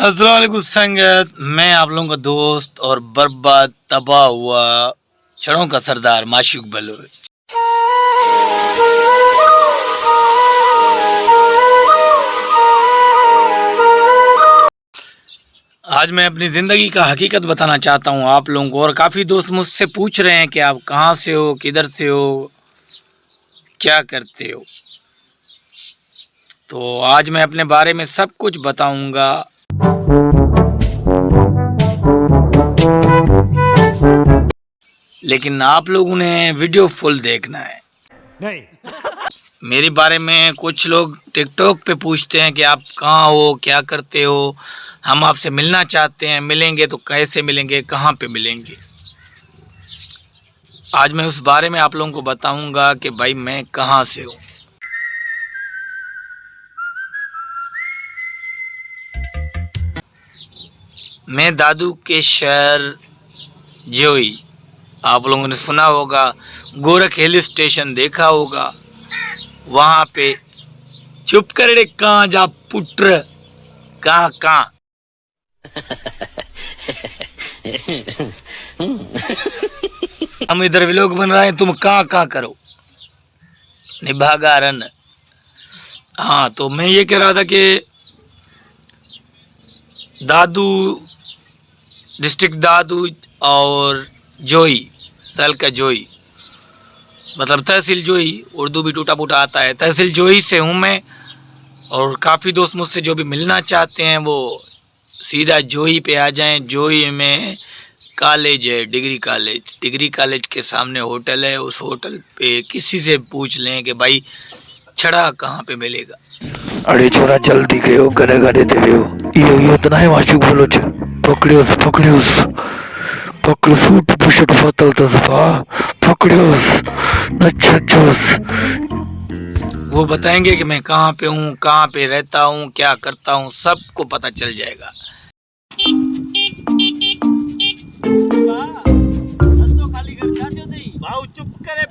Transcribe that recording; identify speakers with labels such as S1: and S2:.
S1: अस्सलाम वालेकुम संगत, मैं आप लोगों का दोस्त और बर्बाद तबाह हुआ छड़ों का सरदार माशूक बलोच। आज मैं अपनी ज़िंदगी का हकीकत बताना चाहता हूँ आप लोगों को। और काफ़ी दोस्त मुझसे पूछ रहे हैं कि आप कहाँ से हो, किधर से हो, क्या करते हो। तो आज मैं अपने बारे में सब कुछ बताऊँगा। लेकिन आप लोगों ने वीडियो फुल देखना है। नहीं। मेरे बारे में कुछ लोग टिकटॉक पे पूछते हैं कि आप कहाँ हो, क्या करते हो, हम आपसे मिलना चाहते हैं, मिलेंगे तो कैसे मिलेंगे, कहाँ पे मिलेंगे। आज मैं उस बारे में आप लोगों को बताऊंगा कि भाई मैं कहाँ से हूँ। मैं दादू के शहर जोई, आप लोगों ने सुना होगा, गोरख हिल स्टेशन देखा होगा, वहाँ पे चुप कर रे कहाँ जा पुत्र, कहाँ कहाँ हम इधर व्लॉग बन रहे हैं, तुम कहाँ कहाँ करो, निभागा रन। हाँ, तो मैं ये कह रहा था कि दादू डिस्ट्रिक्ट दादू और जोई, तहलका जोई मतलब तहसील जोई, उर्दू भी टूटा फूटा आता है। तहसील जोई से हूँ मैं। और काफ़ी दोस्त मुझसे जो भी मिलना चाहते हैं वो सीधा जोई पे आ जाएं। जोई में कॉलेज है, डिग्री कॉलेज के सामने होटल है। उस होटल पे किसी से पूछ लें कि भाई छड़ा कहाँ पे मिलेगा।
S2: अरे छोरा जल्दी गयो गरे गरे दे गयो यो तो नहीं माशूक बोलो छे पकड़ियोस पकड़ो सूट बुशट बोतल तो सफा पकड़ियोस नच्छोस।
S1: वो बताएंगे कि मैं कहाँ पे हूँ, कहाँ पे रहता हूँ, क्या करता हूँ, सबको पता चल जाएगा। चुप करे